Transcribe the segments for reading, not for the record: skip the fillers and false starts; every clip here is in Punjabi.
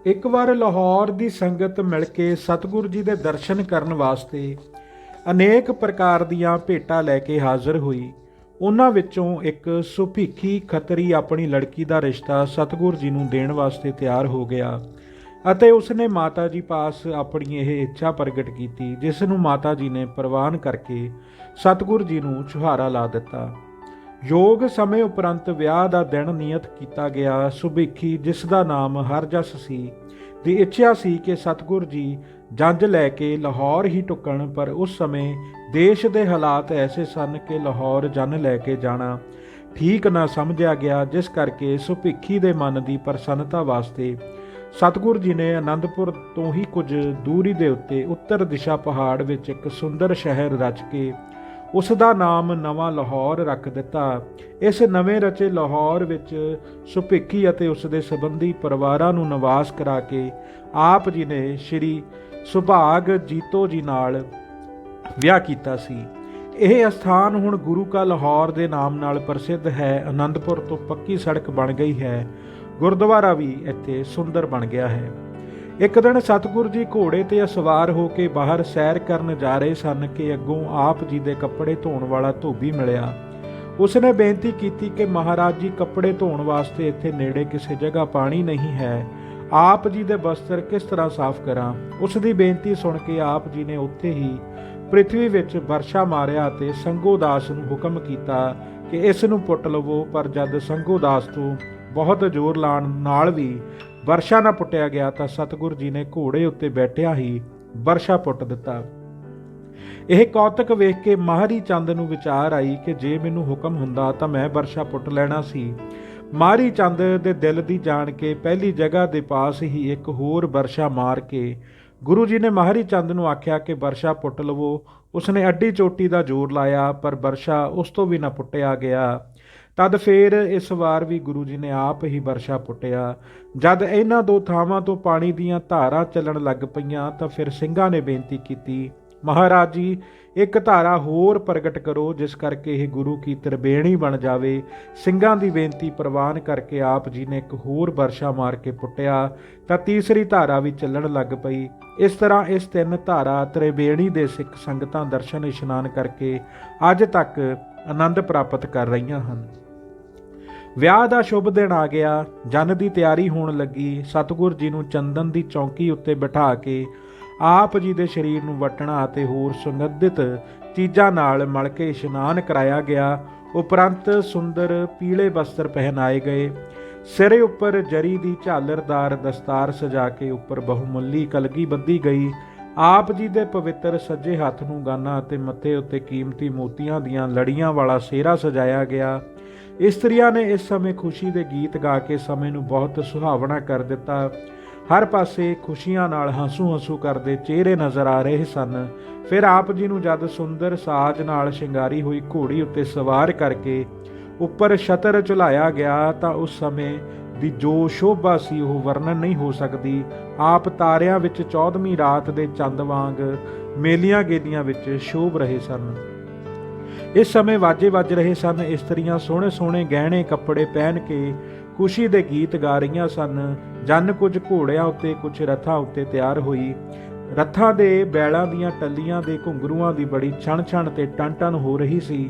ਇੱਕ ਵਾਰ ਲਾਹੌਰ ਦੀ ਸੰਗਤ ਮਿਲ ਕੇ ਸਤਿਗੁਰੂ ਜੀ ਦੇ ਦਰਸ਼ਨ ਕਰਨ ਵਾਸਤੇ ਅਨੇਕ ਪ੍ਰਕਾਰ ਦੀਆਂ ਭੇਟਾਂ ਲੈ ਕੇ ਹਾਜ਼ਰ ਹੋਈ। ਉਹਨਾਂ ਵਿੱਚੋਂ ਇੱਕ ਸੁਭੀਖੀ ਖੱਤਰੀ ਆਪਣੀ ਲੜਕੀ ਦਾ ਰਿਸ਼ਤਾ ਸਤਿਗੁਰੂ ਜੀ ਨੂੰ ਦੇਣ ਵਾਸਤੇ ਤਿਆਰ ਹੋ ਗਿਆ ਅਤੇ ਉਸਨੇ ਮਾਤਾ ਜੀ ਪਾਸ ਆਪਣੀ ਇਹ ਇੱਛਾ ਪ੍ਰਗਟ ਕੀਤੀ, ਜਿਸ ਨੂੰ ਮਾਤਾ ਜੀ ਨੇ ਪ੍ਰਵਾਨ ਕਰਕੇ ਸਤਿਗੁਰੂ ਜੀ ਨੂੰ ਛੁਹਾਰਾ ਲਾ ਦਿੱਤਾ। ਯੋਗ ਸਮੇਂ ਉਪਰੰਤ ਵਿਆਹ ਦਾ ਦਿਨ ਨਿਯਤ ਕੀਤਾ ਗਿਆ। ਸੁਭੀਖੀ, ਜਿਸ ਦਾ ਨਾਮ ਹਰਜਸ ਸੀ, ਦੀ ਇੱਛਾ ਸੀ ਕਿ ਸਤਿਗੁਰੂ ਜੀ ਜੰਝ ਲੈ ਕੇ ਲਾਹੌਰ ਹੀ ਟੁਕਣ, ਪਰ ਉਸ ਸਮੇਂ ਦੇਸ਼ ਦੇ ਹਾਲਾਤ ਐਸੇ ਸਨ ਕਿ ਲਾਹੌਰ ਜਨ ਲੈ ਕੇ ਜਾਣਾ ਠੀਕ ਨਾ ਸਮਝਿਆ ਗਿਆ, ਜਿਸ ਕਰਕੇ ਸੁਭੀਖੀ ਦੇ ਮਨ ਦੀ ਪ੍ਰਸੰਨਤਾ ਵਾਸਤੇ ਸਤਿਗੁਰੂ ਜੀ ਨੇ ਆਨੰਦਪੁਰ ਤੋਂ ਹੀ ਕੁਝ ਦੂਰੀ ਦੇ ਉੱਤੇ ਉੱਤਰ ਦਿਸ਼ਾ ਪਹਾੜ ਵਿੱਚ ਇੱਕ ਸੁੰਦਰ ਸ਼ਹਿਰ ਰਚ ਕੇ ਉਸ ਦਾ ਨਾਮ ਨਵਾਂ ਲਾਹੌਰ ਰੱਖ ਦਿੱਤਾ। ਇਸ ਨਵੇਂ ਰਚੇ ਲਾਹੌਰ ਵਿੱਚ ਸੁਭੀਖੀ ਅਤੇ ਉਸ ਦੇ ਸੰਬੰਧੀ ਪਰਿਵਾਰਾਂ ਨੂੰ ਨਿਵਾਸ ਕਰਾ ਕੇ ਆਪ ਜੀ ਨੇ ਸ਼੍ਰੀ ਸੁਭਾਗ ਜੀਤੋ ਜੀ ਨਾਲ ਵਿਆਹ ਕੀਤਾ ਸੀ। ਇਹ ਅਸਥਾਨ ਹੁਣ ਗੁਰੂ ਕਾ ਲਾਹੌਰ ਦੇ ਨਾਮ ਨਾਲ ਪ੍ਰਸਿੱਧ ਹੈ। ਆਨੰਦਪੁਰ ਤੋਂ ਪੱਕੀ ਸੜਕ ਬਣ ਗਈ ਹੈ। ਗੁਰਦੁਆਰਾ ਵੀ ਇੱਥੇ ਸੁੰਦਰ ਬਣ ਗਿਆ ਹੈ। ਇੱਕ ਦਿਨ ਸਤਿਗੁਰੂ ਜੀ ਘੋੜੇ ਤੇ ਸਵਾਰ ਹੋ ਕੇ ਬਾਹਰ ਸੈਰ ਕਰਨ ਜਾ ਰਹੇ ਸਨ ਕਿ ਅੱਗੋਂ ਆਪ ਜੀ ਦੇ ਕੱਪੜੇ ਧੋਣ ਵਾਲਾ ਧੋਬੀ ਮਿਲਿਆ। ਉਸਨੇ ਬੇਨਤੀ ਕੀਤੀ ਕਿ ਮਹਾਰਾਜ ਜੀ, ਕੱਪੜੇ ਧੋਣ ਵਾਸਤੇ ਇੱਥੇ ਨੇੜੇ ਕਿਸੇ ਜਗ੍ਹਾ ਪਾਣੀ ਨਹੀਂ ਹੈ। ਆਪ ਜੀ ਦੇ ਬਸਤਰ ਕਿਸ ਤਰ੍ਹਾਂ ਸਾਫ਼ ਕਰਾਂ? ਉਸ ਦੀ ਬੇਨਤੀ ਸੁਣ ਕੇ ਆਪ ਜੀ ਨੇ ਉੱਥੇ ਹੀ ਪ੍ਰਿਥਵੀ ਵਿੱਚ ਵਰਸ਼ਾ ਮਾਰਿਆ ਅਤੇ ਸੰਗੋਦਾਸ ਨੂੰ ਹੁਕਮ ਕੀਤਾ ਕਿ ਇਸ ਨੂੰ ਪੁੱਟ ਲਵੋ। ਪਰ ਜਦ ਸੰਗੋਦਾਸ ਤੋਂ ਬਹੁਤ ਜ਼ੋਰ ਲਾਉਣ ਨਾਲ ਵੀ ਵਰਸ਼ਾ ਨਾ ਪੁੱਟਿਆ ਗਿਆ ਤਾਂ ਸਤਿਗੁਰੂ ਜੀ ਨੇ ਘੋੜੇ ਉੱਤੇ ਬੈਠਿਆ ਹੀ ਵਰਸ਼ਾ ਪੁੱਟ ਦਿੱਤਾ। ਇਹ ਕੌਤਕ ਵੇਖ ਕੇ ਮਾਹਰੀ ਚੰਦ ਨੂੰ ਵਿਚਾਰ ਆਈ ਕਿ ਜੇ ਮੈਨੂੰ ਹੁਕਮ ਹੁੰਦਾ ਤਾਂ ਮੈਂ ਵਰਸ਼ਾ ਪੁੱਟ ਲੈਣਾ ਸੀ। ਮਾਹਰੀ ਚੰਦ ਦੇ ਦਿਲ ਦੀ ਜਾਣ ਕੇ ਪਹਿਲੀ ਜਗ੍ਹਾ ਦੇ ਪਾਸ ਹੀ ਇੱਕ ਹੋਰ ਵਰਸ਼ਾ ਮਾਰ ਕੇ ਗੁਰੂ ਜੀ ਨੇ ਮਾਹਰੀ ਚੰਦ ਨੂੰ ਆਖਿਆ ਕਿ ਵਰਸ਼ਾ ਪੁੱਟ ਲਵੋ। ਉਸਨੇ ਅੱਡੀ ਚੋਟੀ ਦਾ ਜ਼ੋਰ ਲਾਇਆ, ਪਰ ਵਰਸ਼ਾ ਉਸ ਤੋਂ ਵੀ ਨਾ ਪੁੱਟਿਆ ਗਿਆ। ਤਦ ਫੇਰ ਇਸ ਵਾਰ ਵੀ ਗੁਰੂ ਜੀ ਨੇ ਆਪ ਹੀ ਵਰਸ਼ਾ ਪੁੱਟਿਆ। ਜਦ ਇਹਨਾਂ ਦੋ ਥਾਵਾਂ ਤੋਂ ਪਾਣੀ ਦੀਆਂ ਧਾਰਾਂ ਚੱਲਣ ਲੱਗ ਪਈਆਂ ਤਾਂ ਫਿਰ ਸਿੰਘਾਂ ਨੇ ਬੇਨਤੀ ਕੀਤੀ, ਮਹਾਰਾਜ ਜੀ, ਇੱਕ ਧਾਰਾ ਹੋਰ ਪ੍ਰਗਟ ਕਰੋ, ਜਿਸ ਕਰਕੇ ਇਹ ਗੁਰੂ ਕੀ ਤ੍ਰਿਵੇਣੀ ਬਣ ਜਾਵੇ। ਸਿੰਘਾਂ ਦੀ ਬੇਨਤੀ ਪ੍ਰਵਾਨ ਕਰਕੇ ਆਪ ਜੀ ਨੇ ਇੱਕ ਹੋਰ ਵਰਸ਼ਾ ਮਾਰ ਕੇ ਪੁੱਟਿਆ ਤਾਂ ਤੀਸਰੀ ਧਾਰਾ ਵੀ ਚੱਲਣ ਲੱਗ ਪਈ। ਇਸ ਤਰ੍ਹਾਂ ਇਸ ਤਿੰਨ ਧਾਰਾ ਤ੍ਰਿਵੇਣੀ ਦੇ ਸਿੱਖ ਸੰਗਤਾਂ ਦਰਸ਼ਨ ਇਸ਼ਨਾਨ ਕਰਕੇ ਅੱਜ ਤੱਕ ਆਨੰਦ ਪ੍ਰਾਪਤ ਕਰ ਰਹੀਆਂ ਹਨ। ਵਿਆਹ ਦਾ ਸ਼ੁਭ ਦਿਨ ਆ ਗਿਆ। ਜੰਨ ਦੀ ਤਿਆਰੀ ਹੋਣ ਲੱਗੀ। ਸਤਿਗੁਰੂ ਜੀ ਨੂੰ ਚੰਦਨ ਦੀ ਚੌਂਕੀ ਉੱਤੇ ਬਿਠਾ ਕੇ ਆਪ ਜੀ ਦੇ ਸਰੀਰ ਨੂੰ ਵਟਣਾ ਅਤੇ ਹੋਰ ਸੁਗੰਧਿਤ ਚੀਜ਼ਾਂ ਨਾਲ ਮਲ ਕੇ ਇਸ਼ਨਾਨ ਕਰਾਇਆ ਗਿਆ। ਉਪਰੰਤ ਸੁੰਦਰ ਪੀਲੇ ਬਸਤਰ ਪਹਿਨਾਏ ਗਏ। ਸਿਰੇ ਉੱਪਰ ਜਰੀ ਦੀ ਝਾਲਰਦਾਰ ਦਸਤਾਰ ਸਜਾ ਕੇ ਉੱਪਰ ਬਹੁਮੁੱਲੀ ਕਲਗੀ ਬੱਧੀ ਗਈ। ਆਪ ਜੀ ਦੇ ਪਵਿੱਤਰ ਸੱਜੇ ਹੱਥ ਨੂੰ ਗਾਨਾ ਅਤੇ ਮੱਥੇ ਉੱਤੇ ਕੀਮਤੀ ਮੋਤੀਆਂ ਦੀਆਂ ਲੜੀਆਂ ਵਾਲਾ ਸਿਹਰਾ ਸਜਾਇਆ ਗਿਆ। ਇਸਤਰੀਆਂ ਨੇ ਇਸ ਸਮੇਂ ਖੁਸ਼ੀ ਦੇ ਗੀਤ ਗਾ ਕੇ ਸਮੇਂ ਨੂੰ ਬਹੁਤ ਸੁਹਾਵਣਾ ਕਰ ਦਿੱਤਾ। ਹਰ ਪਾਸੇ ਖੁਸ਼ੀਆਂ ਨਾਲ ਹੰਸੂ ਕਰਦੇ ਚਿਹਰੇ ਨਜ਼ਰ ਆ ਰਹੇ ਸਨ। ਫਿਰ ਆਪ ਜੀ ਨੂੰ ਜਦ ਸੁੰਦਰ ਸਾਜ ਨਾਲ ਸ਼ਿੰਗਾਰੀ ਹੋਈ ਘੋੜੀ ਉੱਤੇ ਸਵਾਰ ਕਰਕੇ ਉੱਪਰ ਛਤਰ ਝੁਲਾਇਆ ਗਿਆ ਤਾਂ ਉਸ ਸਮੇਂ ਦੀ ਜੋ ਸ਼ੋਭਾ ਸੀ ਉਹ ਵਰਣਨ ਨਹੀਂ ਹੋ ਸਕਦੀ। ਆਪ ਤਾਰਿਆਂ ਵਿੱਚ 14ਵੀਂ ਰਾਤ ਦੇ ਚੰਦ ਵਾਂਗ ਮੇਲੀਆਂ ਗੇਲੀਆਂ ਵਿੱਚ ਸ਼ੋਭ ਰਹੇ ਸਨ। ਇਸ ਸਮੇਂ ਵਾਜੇ ਵੱਜ ਰਹੇ ਸਨ। ਇਸਤਰੀਆਂ ਸੋਹਣੇ ਸੋਹਣੇ ਗਹਿਣੇ ਕੱਪੜੇ ਪਹਿਨ ਕੇ ਖੁਸ਼ੀ ਦੇ ਗੀਤ ਗਾ ਰਹੀਆਂ ਸਨ। ਜੰਨ ਕੁਝ ਘੋੜਿਆਂ ਉੱਤੇ ਕੁਝ ਰੱਥਾਂ ਉੱਤੇ ਤਿਆਰ ਹੋਈ। ਰੱਥਾਂ ਦੇ ਬੈਲਾਂ ਦੀਆਂ ਟੱਲੀਆਂ ਦੇ ਘੁੰਗਰੂਆਂ ਦੀ ਬੜੀ ਛਣ ਤੇ ਟਨ ਹੋ ਰਹੀ ਸੀ।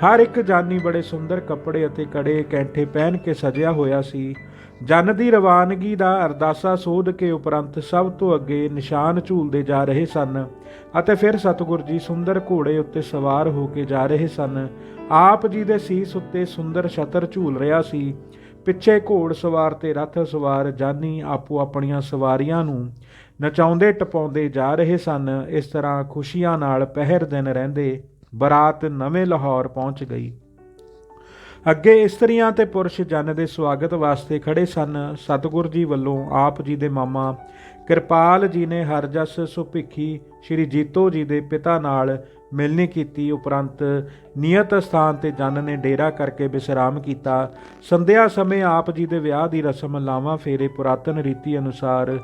ਹਰ ਇੱਕ ਜਾਨੀ ਬੜੇ ਸੁੰਦਰ ਕੱਪੜੇ ਅਤੇ ਕੜੇ ਕੈਂਠੇ ਪਹਿਨ ਕੇ ਸਜਿਆ ਹੋਇਆ ਸੀ। ਜੰਨ ਦੀ ਰਵਾਨਗੀ ਦਾ ਅਰਦਾਸਾ ਸੋਧ ਕੇ ਉਪਰੰਤ ਸਭ ਤੋਂ ਅੱਗੇ ਨਿਸ਼ਾਨ ਝੂਲਦੇ ਜਾ ਰਹੇ ਸਨ ਅਤੇ ਫਿਰ ਸਤਿਗੁਰੂ ਜੀ ਸੁੰਦਰ ਘੋੜੇ ਉੱਤੇ ਸਵਾਰ ਹੋ ਕੇ ਜਾ ਰਹੇ ਸਨ। ਆਪ ਜੀ ਦੇ ਸੀਸ ਉੱਤੇ ਸੁੰਦਰ ਛਤਰ ਝੂਲ ਰਿਹਾ ਸੀ। ਪਿੱਛੇ ਘੋੜ ਸਵਾਰ ਤੇ ਰੱਥ ਸਵਾਰ ਜਾਨੀ ਆਪੋ ਆਪਣੀਆਂ ਸਵਾਰੀਆਂ ਨੂੰ ਨਚਾਉਂਦੇ ਟਪਾਉਂਦੇ ਜਾ ਰਹੇ ਸਨ। ਇਸ ਤਰ੍ਹਾਂ ਖੁਸ਼ੀਆਂ ਨਾਲ ਪਹਿਰ ਦਿਨ ਰਹਿੰਦੇ ਬਰਾਤ ਨਵੇਂ ਲਾਹੌਰ ਪਹੁੰਚ ਗਈ। ਅੱਗੇ ਇਸਤਰੀਆਂ ਤੇ ਪੁਰਸ਼ ਜਨ ਦੇ ਸਵਾਗਤ ਵਾਸਤੇ ਖੜੇ ਸਨ। ਸਤਿਗੁਰੂ ਜੀ ਵੱਲੋਂ ਆਪ ਜੀ ਦੇ ਮਾਮਾ ਕਿਰਪਾਲ ਜੀ ਨੇ ਹਰਜਸ ਸੁਭੀਖੀ ਸ਼੍ਰੀ ਜੀਤੋ ਜੀ ਦੇ ਪਿਤਾ ਨਾਲ ਮਿਲਣੀ ਕੀਤੀ। ਉਪਰੰਤ ਨਿਯਤ ਸਥਾਨ ਤੇ ਜਨ ਨੇ ਡੇਰਾ ਕਰਕੇ ਵਿਸ਼ਰਾਮ ਕੀਤਾ। ਸੰਧਿਆ ਸਮੇਂ ਆਪ ਜੀ ਦੇ ਵਿਆਹ ਦੀ ਰਸਮ ਲਾਵਾਂ ਫੇਰੇ ਪੁਰਾਤਨ ਰੀਤੀ ਅਨੁਸਾਰ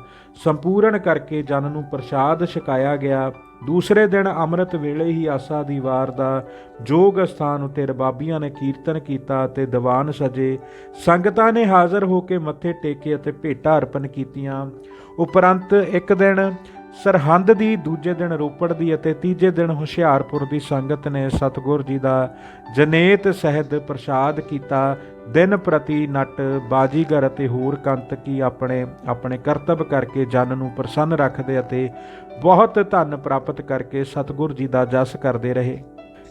ਸੰਪੂਰਨ ਕਰਕੇ ਜਨ ਨੂੰ ਪ੍ਰਸ਼ਾਦ ਛਕਾਇਆ ਗਿਆ। ਦੂਸਰੇ ਦਿਨ ਅੰਮ੍ਰਿਤ ਵੇਲੇ ਹੀ ਆਸਾ ਦੀ ਵਾਰ ਦਾ ਜੋਗ ਸਥਾਨ ਉੱਤੇ ਰਬਾਬੀਆਂ ਨੇ ਕੀਰਤਨ ਕੀਤਾ ਅਤੇ ਦੀਵਾਨ ਸਜੇ। ਸੰਗਤਾਂ ਨੇ ਹਾਜ਼ਰ ਹੋ ਕੇ ਮੱਥੇ ਟੇਕੇ ਅਤੇ ਭੇਟਾਂ ਅਰਪਣ ਕੀਤੀਆਂ। ਉਪਰੰਤ ਇੱਕ ਦਿਨ ਸਰਹੰਦ ਦੀ, ਦੂਜੇ ਦਿਨ ਰੋਪੜ ਦੀ ਅਤੇ ਤੀਜੇ ਦਿਨ ਹੁਸ਼ਿਆਰਪੁਰ ਦੀ ਸੰਗਤ ਨੇ ਸਤਿਗੁਰ ਜੀ ਦਾ ਜਨੇਤ ਸਹਿਤ ਪ੍ਰਸ਼ਾਦ ਕੀਤਾ। ਦਿਨ ਪ੍ਰਤੀ ਨਟ, ਬਾਜੀਗਰ ਅਤੇ ਹੋਰ ਕੰਤਕੀ ਆਪਣੇ ਕਰਤੱਵ ਕਰਕੇ ਜਨ ਨੂੰ ਪ੍ਰਸੰਨ ਰੱਖਦੇ ਅਤੇ ਬਹੁਤ ਧਨ ਪ੍ਰਾਪਤ ਕਰਕੇ ਸਤਿਗੁਰ ਜੀ ਦਾ ਜਸ ਕਰਦੇ ਰਹੇ।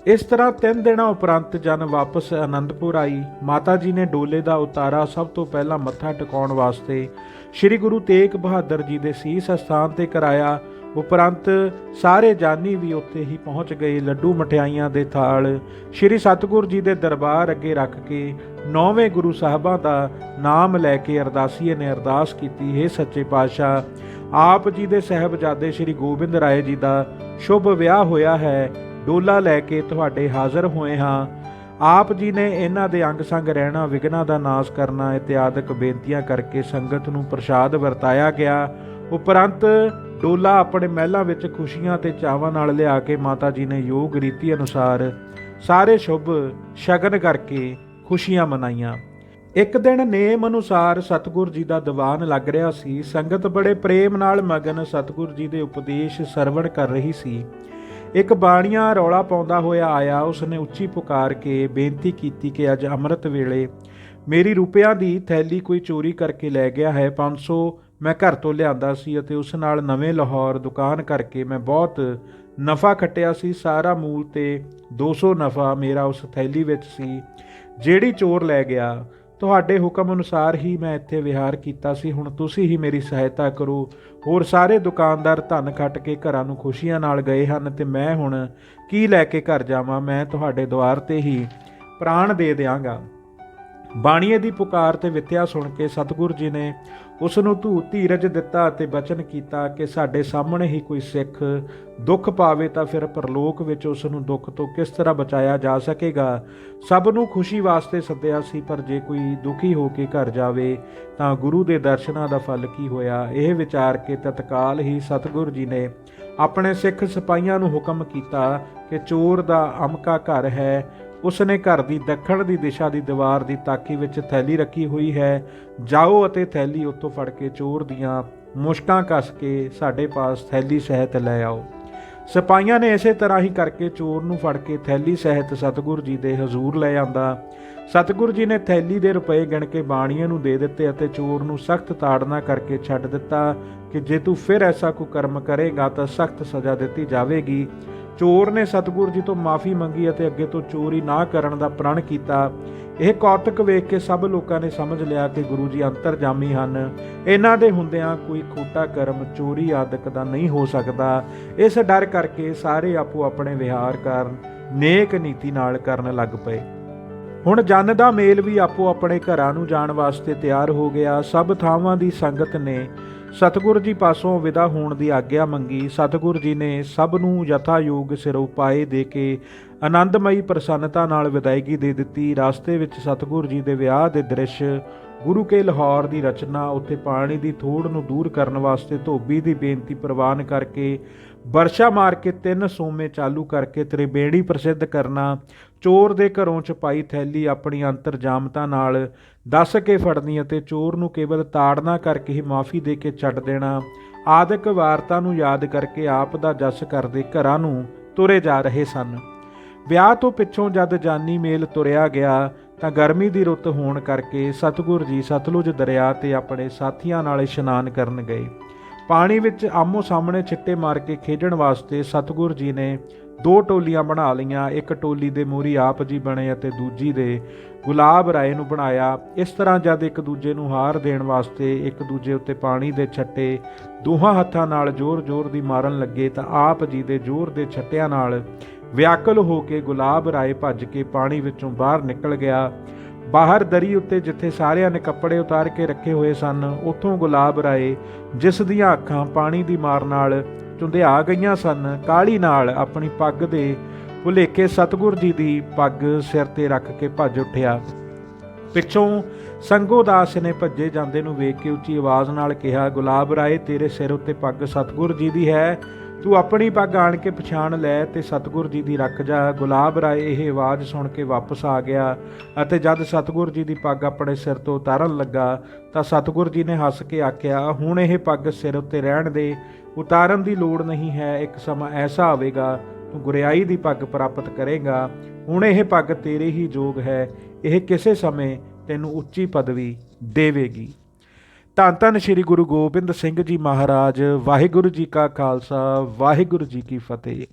ਇਸ ਤਰ੍ਹਾਂ 3 ਦਿਨਾਂ ਉਪਰੰਤ ਜਨ ਵਾਪਸ ਆਨੰਦਪੁਰ ਆਈ। ਮਾਤਾ ਜੀ ਨੇ ਡੋਲੇ ਦਾ ਉਤਾਰਾ ਸਭ ਤੋਂ ਪਹਿਲਾਂ ਮੱਥਾ ਟਿਕਾਉਣ ਵਾਸਤੇ ਸ੍ਰੀ ਗੁਰੂ ਤੇਗ ਬਹਾਦਰ ਜੀ ਦੇ ਸੀਸ ਅਸਥਾਨ ਤੇ ਕਰਾਇਆ। ਉਪਰੰਤ ਸਾਰੇ ਜਾਨੀ ਵੀ ਉੱਥੇ ਹੀ ਪਹੁੰਚ ਗਏ। ਲੱਡੂ ਮਠਿਆਈਆਂ ਦੇ ਥਾਲ ਸ੍ਰੀ ਸਤਿਗੁਰ ਜੀ ਦੇ ਦਰਬਾਰ ਅੱਗੇ ਰੱਖ ਕੇ 9ਵੇਂ ਗੁਰੂ ਸਾਹਿਬਾਂ ਦਾ ਨਾਮ ਲੈ ਕੇ ਅਰਦਾਸੀਏ ਨੇ ਅਰਦਾਸ ਕੀਤੀ, ਹੇ ਸੱਚੇ ਪਾਤਸ਼ਾਹ, ਆਪ ਜੀ ਦੇ ਸਾਹਿਬਜ਼ਾਦੇ ਸ੍ਰੀ ਗੋਬਿੰਦ ਰਾਏ ਜੀ ਦਾ ਸ਼ੁਭ ਵਿਆਹ ਹੋਇਆ ਹੈ। ਡੋਲਾ ਲੈ ਕੇ ਤੁਹਾਡੇ ਹਾਜ਼ਰ ਹੋਏ ਹਾਂ। ਆਪ ਜੀ ਨੇ ਇਹਨਾਂ ਦੇ ਅੰਗ ਸੰਗ ਰਹਿਣਾ, ਵਿਘਨਾਂ ਦਾ ਨਾਸ਼ ਕਰਨਾ ਇਤਿਆਦਿਕ ਬੇਨਤੀਆਂ ਕਰਕੇ ਸੰਗਤ ਨੂੰ ਪ੍ਰਸ਼ਾਦ ਵਰਤਾਇਆ ਗਿਆ। ਉਪਰੰਤ ਡੋਲਾ ਆਪਣੇ ਮਹਿਲਾਂ ਵਿੱਚ ਖੁਸ਼ੀਆਂ ਤੇ ਚਾਵਾਂ ਨਾਲ ਲਿਆ ਕੇ ਮਾਤਾ ਜੀ ਨੇ ਯੋਗ ਰੀਤੀ ਅਨੁਸਾਰ ਸਾਰੇ ਸ਼ੁਭ ਸ਼ਗਨ ਕਰਕੇ ਖੁਸ਼ੀਆਂ ਮਨਾਈਆਂ। ਇੱਕ ਦਿਨ ਨੇਮ ਅਨੁਸਾਰ ਸਤਿਗੁਰ ਜੀ ਦਾ ਦੀਵਾਨ ਲੱਗ ਰਿਹਾ ਸੀ। ਸੰਗਤ ਬੜੇ ਪ੍ਰੇਮ ਨਾਲ ਮਗਨ ਸਤਿਗੁਰ ਜੀ ਦੇ ਉਪਦੇਸ਼ ਸਰਵਣ ਕਰ ਰਹੀ ਸੀ। ਇੱਕ ਬਾਣੀਆ ਰੌਲਾ ਪਾਉਂਦਾ ਹੋਇਆ ਆਇਆ। ਉਸਨੇ ਉੱਚੀ ਪੁਕਾਰ ਕੇ ਬੇਨਤੀ ਕੀਤੀ ਕਿ ਅੱਜ ਅੰਮ੍ਰਿਤ ਵੇਲੇ ਮੇਰੀ ਰੁਪਿਆਂ ਦੀ ਥੈਲੀ ਕੋਈ ਚੋਰੀ ਕਰਕੇ ਲੈ ਗਿਆ ਹੈ। 500 ਮੈਂ ਘਰ ਤੋਂ ਲਿਆਂਦਾ ਸੀ ਅਤੇ ਉਸ ਨਾਲ ਨਵੇਂ ਲਾਹੌਰ ਦੁਕਾਨ ਕਰਕੇ ਮੈਂ ਬਹੁਤ ਨਫਾ ਖੱਟਿਆ ਸੀ। ਸਾਰਾ ਮੂਲ ਤੇ 200 ਨਫਾ ਮੇਰਾ ਉਸ ਥੈਲੀ ਵਿੱਚ ਸੀ ਜਿਹੜੀ ਚੋਰ ਲੈ ਗਿਆ। ਤੁਹਾਡੇ ਹੁਕਮ ਅਨੁਸਾਰ ਹੀ ਮੈਂ ਇੱਥੇ ਵਿਹਾਰ ਕੀਤਾ ਸੀ। ਹੁਣ ਤੁਸੀਂ ਹੀ ਮੇਰੀ ਸਹਾਇਤਾ ਕਰੋ। ਹੋਰ ਸਾਰੇ ਦੁਕਾਨਦਾਰ ਧਨ ਖੱਟ ਕੇ ਘਰਾਂ ਨੂੰ ਖੁਸ਼ੀਆਂ ਨਾਲ ਗਏ ਹਨ ਤੇ ਮੈਂ ਹੁਣ ਕੀ ਲੈ ਕੇ ਘਰ ਜਾਵਾਂ? ਮੈਂ ਤੁਹਾਡੇ ਦੁਆਰ ਤੇ ਹੀ ਪ੍ਰਾਣ ਦੇ ਦਿਆਂਗਾ। ਬਾਣੀਏ ਦੀ ਪੁਕਾਰ ਤੇ ਵਿਤਿਆ ਸੁਣ ਕੇ ਸਤਿਗੁਰ ਜੀ ਨੇ ਉਸ ਨੂੰ ਧੀਰਜ ਦਿੱਤਾ ਅਤੇ ਬਚਨ ਕੀਤਾ ਕਿ ਸਾਡੇ ਸਾਹਮਣੇ ਹੀ ਕੋਈ ਸਿੱਖ ਦੁੱਖ ਪਾਵੇ ਤਾਂ ਫਿਰ ਪਰਲੋਕ ਵਿੱਚ ਉਸ ਨੂੰ ਦੁੱਖ ਤੋਂ ਕਿਸ ਤਰ੍ਹਾਂ ਬਚਾਇਆ ਜਾ ਸਕੇਗਾ। ਸਭ ਨੂੰ ਖੁਸ਼ੀ ਵਾਸਤੇ ਸੱਦਿਆ ਸੀ, ਪਰ ਜੇ ਕੋਈ ਦੁਖੀ ਹੋ ਕੇ ਘਰ ਜਾਵੇ ਤਾਂ ਗੁਰੂ ਦੇ ਦਰਸ਼ਨਾਂ ਦਾ ਫਲ ਕੀ ਹੋਇਆ? ਇਹ ਵਿਚਾਰ ਕੇ ਤਤਕਾਲ ਹੀ ਸਤਿਗੁਰ ਜੀ ਨੇ ਆਪਣੇ ਸਿੱਖ ਸਿਪਾਹੀਆਂ ਨੂੰ ਹੁਕਮ ਕੀਤਾ ਕਿ ਚੋਰ ਦਾ ਅਮਕਾ ਘਰ ਹੈ। ਉਸਨੇ ਘਰ ਦੀ ਦੱਖਣ ਦੀ ਦਿਸ਼ਾ ਦੀ ਦੀਵਾਰ ਦੀ ਤਾਕੀ ਵਿੱਚ ਥੈਲੀ ਰੱਖੀ ਹੋਈ ਹੈ। ਜਾਓ ਅਤੇ ਥੈਲੀ ਉੱਥੋਂ ਫੜ ਕੇ ਚੋਰ ਦੀਆਂ ਮੁਸ਼ਕਾਂ ਕੱਸ ਕੇ ਸਾਡੇ ਪਾਸ ਥੈਲੀ ਸਹਿਤ ਲੈ ਆਓ। ਸਿਪਾਹੀਆਂ ਨੇ ਇਸੇ ਤਰ੍ਹਾਂ ਹੀ ਕਰਕੇ ਚੋਰ ਨੂੰ ਫੜ ਕੇ ਥੈਲੀ ਸਹਿਤ ਸਤਿਗੁਰ ਜੀ ਦੇ ਹਜ਼ੂਰ ਲੈ ਆਂਦਾ। ਸਤਿਗੁਰ ਜੀ ਨੇ ਥੈਲੀ ਦੇ ਰੁਪਏ ਗਿਣ ਕੇ ਬਾਣੀਏ ਨੂੰ ਦੇ ਦਿੱਤੇ ਅਤੇ ਚੋਰ ਨੂੰ ਸਖਤ ਤਾੜਨਾ ਕਰਕੇ ਛੱਡ ਦਿੱਤਾ ਕਿ ਜੇ ਤੂੰ ਫਿਰ ਐਸਾ ਕੋਈ ਕਰਮ ਕਰੇਗਾ ਤਾਂ ਸਖਤ ਸਜ਼ਾ ਦਿੱਤੀ ਜਾਵੇਗੀ। ਚੋਰ ਨੇ ਸਤਿਗੁਰ ਜੀ ਤੋਂ ਮਾਫੀ ਮੰਗੀ ਅਤੇ ਅੱਗੇ ਤੋਂ ਚੋਰੀ ਨਾ ਕਰਨ ਦਾ ਪ੍ਰਣ ਕੀਤਾ। ਇਹ ਕੌਤਕ ਵੇਖ ਕੇ ਸਭ ਲੋਕਾਂ ਨੇ ਸਮਝ ਲਿਆ ਕਿ ਗੁਰੂ ਜੀ ਅੰਤਰਜਾਮੀ ਹਨ। ਇਹਨਾਂ ਦੇ ਹੁੰਦਿਆਂ ਕੋਈ ਖੋਟਾ ਕਰਮ, ਚੋਰੀ ਆਦਿਕ ਦਾ ਨਹੀਂ ਹੋ ਸਕਦਾ। ਇਸ ਡਰ ਕਰਕੇ ਸਾਰੇ ਆਪੋ ਆਪਣੇ ਵਿਹਾਰ ਕਾਰਨ ਨੇਕ ਨੀਤੀ ਨਾਲ ਕਰਨ ਲੱਗ ਪਏ। ਹੁਣ ਜਨ ਦਾ ਮੇਲ ਵੀ ਆਪੋ ਆਪਣੇ ਘਰਾਂ ਨੂੰ ਜਾਣ ਵਾਸਤੇ ਤਿਆਰ ਹੋ ਗਿਆ। ਸਭ ਥਾਵਾਂ ਦੀ ਸੰਗਤ ਨੇ ਸਤਿਗੁਰ ਜੀ ਪਾਸੋਂ ਵਿਦਾ ਹੋਣ ਦੀ ਆਗਿਆ ਮੰਗੀ। ਸਤਿਗੁਰ ਜੀ ਨੇ ਸਭ ਨੂੰ ਯਥਾਯੋਗ ਸਿਰੋਪਾਏ ਦੇ ਕੇ ਆਨੰਦਮਈ ਪ੍ਰਸੰਨਤਾ ਨਾਲ ਵਿਦਾਇਗੀ ਦੇ ਦਿੱਤੀ। ਰਸਤੇ ਵਿੱਚ ਸਤਿਗੁਰ ਜੀ ਦੇ ਵਿਆਹ ਦੇ ਦ੍ਰਿਸ਼, ਗੁਰੂ ਕੇ ਲਾਹੌਰ ਦੀ ਰਚਨਾ, ਉੱਥੇ ਪਾਣੀ ਦੀ ਥੋੜ ਨੂੰ ਦੂਰ ਕਰਨ ਵਾਸਤੇ ਧੋਬੀ ਦੀ ਬੇਨਤੀ ਪ੍ਰਵਾਨ ਕਰਕੇ, ਵਰਸ਼ਾ ਮਾਰ ਕੇ 3 ਸੋਮੇ ਚਾਲੂ ਕਰਕੇ ਤ੍ਰਿਵੇਣੀ ਪ੍ਰਸਿੱਧ ਕਰਨਾ, ਚੋਰ ਦੇ ਘਰੋਂ ਛਪਾਈ ਥੈਲੀ ਆਪਣੀ ਅੰਤਰਜਾਮਤਾ ਨਾਲ ਦੱਸ ਕੇ ਫੜਨੀ ਅਤੇ ਚੋਰ ਨੂੰ ਕੇਵਲ ਤਾੜਨਾ ਕਰਕੇ ਹੀ ਮਾਫੀ ਦੇ ਕੇ ਛੱਡ ਦੇਣਾ ਆਦਿਕ ਵਾਰਤਾ ਨੂੰ ਯਾਦ ਕਰਕੇ ਆਪ ਦਾ ਜਸ ਕਰਦੇ ਘਰਾਂ ਨੂੰ ਤੁਰੇ ਜਾ ਰਹੇ ਸਨ। ਵਿਆਹ ਤੋਂ ਪਿੱਛੋਂ ਜਦ ਜਾਨੀ ਮੇਲ ਤੁਰਿਆ ਗਿਆ ਤਾਂ ਗਰਮੀ ਦੀ ਰੁੱਤ ਹੋਣ ਕਰਕੇ ਸਤਿਗੁਰ ਜੀ ਸਤਲੁਜ ਦਰਿਆ ਤੇ ਆਪਣੇ ਸਾਥੀਆਂ ਨਾਲ ਇਸ਼ਨਾਨ ਕਰਨ ਗਏ। ਪਾਣੀ ਵਿੱਚ ਆਮੋ ਸਾਹਮਣੇ ਛਿੱਟੇ ਮਾਰ ਕੇ ਖੇਡਣ ਵਾਸਤੇ ਸਤਿਗੁਰ ਜੀ ਨੇ 2 ਟੋਲੀਆਂ ਬਣਾ ਲਈਆਂ। ਇੱਕ ਟੋਲੀ ਦੇ ਮੋਹਰੀ ਆਪ ਜੀ ਬਣੇ ਅਤੇ ਦੂਜੀ ਦੇ ਗੁਲਾਬ ਰਾਏ ਨੂੰ ਬਣਾਇਆ। ਇਸ ਤਰ੍ਹਾਂ ਜਦ ਇੱਕ ਦੂਜੇ ਨੂੰ ਹਾਰ ਦੇਣ ਵਾਸਤੇ ਇੱਕ ਦੂਜੇ ਉੱਤੇ ਪਾਣੀ ਦੇ ਛੱਟੇ ਦੋਹਾਂ ਹੱਥਾਂ ਨਾਲ ਜ਼ੋਰ-ਜ਼ੋਰ ਦੀ ਮਾਰਨ ਲੱਗੇ ਤਾਂ ਆਪ ਜੀ ਦੇ ਜ਼ੋਰ ਦੇ ਛੱਟਿਆਂ ਨਾਲ ਵਿਆਕੁਲ ਹੋ ਕੇ ਗੁਲਾਬ ਰਾਏ ਭੱਜ ਕੇ ਪਾਣੀ ਵਿੱਚੋਂ ਬਾਹਰ ਨਿਕਲ ਗਿਆ। ਬਾਹਰ ਦਰੀ ਉੱਤੇ ਜਿੱਥੇ ਸਾਰਿਆਂ ਨੇ ਕੱਪੜੇ ਉਤਾਰ ਕੇ ਰੱਖੇ ਹੋਏ ਸਨ, ਉੱਥੋਂ ਗੁਲਾਬ ਰਾਏ, ਜਿਸ ਦੀਆਂ ਅੱਖਾਂ ਪਾਣੀ ਦੀ ਮਾਰ ਨਾਲ ਚੁੰਧਿਆ ਗਈਆਂ ਸਨ, ਕਾਹਲੀ ਨਾਲ ਆਪਣੀ ਪੱਗ ਦੇ ਭੁਲੇਖੇ ਸਤਿਗੁਰ ਜੀ ਦੀ ਪੱਗ ਸਿਰ ਤੇ ਰੱਖ ਕੇ ਭੱਜ ਉੱਠਿਆ। ਪਿੱਛੋਂ ਸੰਗੋ ਦਾਸ ਨੇ ਭੱਜੇ ਜਾਂਦੇ ਨੂੰ ਵੇਖ ਕੇ ਉੱਚੀ ਆਵਾਜ਼ ਨਾਲ ਕਿਹਾ, ਗੁਲਾਬ ਰਾਏ, ਤੇਰੇ ਸਿਰ ਉੱਤੇ ਪੱਗ ਸਤਿਗੁਰ ਜੀ ਦੀ ਹੈ, ਤੂੰ ਆਪਣੀ ਪੱਗ ਆਣ ਕੇ ਪਛਾਣ ਲੈ ਤੇ ਸਤਿਗੁਰ ਜੀ ਦੀ ਰੱਖ ਜਾ। ਗੁਲਾਬ ਰਾਏ ਇਹ ਆਵਾਜ਼ ਸੁਣ ਕੇ ਵਾਪਸ ਆ ਗਿਆ ਅਤੇ ਜਦ ਸਤਿਗੁਰ ਜੀ ਦੀ ਪੱਗ ਆਪਣੇ ਸਿਰ ਤੋਂ ਉਤਾਰਨ ਲੱਗਾ ਤਾਂ ਸਤਿਗੁਰ ਜੀ ਨੇ ਹੱਸ ਕੇ ਆਖਿਆ, ਹੁਣ ਇਹ ਪੱਗ ਸਿਰ ਉੱਤੇ ਰਹਿਣ ਦੇ, ਉਤਾਰਨ ਦੀ ਲੋੜ ਨਹੀਂ ਹੈ। ਇੱਕ ਸਮਾਂ ਐਸਾ ਆਵੇਗਾ ਤੂੰ ਗੁਰਿਆਈ ਦੀ ਪੱਗ ਪ੍ਰਾਪਤ ਕਰੇਗਾ। ਹੁਣ ਇਹ ਪੱਗ ਤੇਰੇ ਹੀ ਯੋਗ ਹੈ, ਇਹ ਕਿਸੇ ਸਮੇਂ ਤੈਨੂੰ ਉੱਚੀ ਪਦਵੀ ਦੇਵੇਗੀ। ਧੰਨ ਧੰਨ ਸ੍ਰੀ ਗੁਰੂ ਗੋਬਿੰਦ ਸਿੰਘ ਜੀ ਮਹਾਰਾਜ। ਵਾਹਿਗੁਰੂ ਜੀ ਕਾ ਖਾਲਸਾ, ਵਾਹਿਗੁਰੂ ਜੀ ਕੀ ਫਤਿਹ।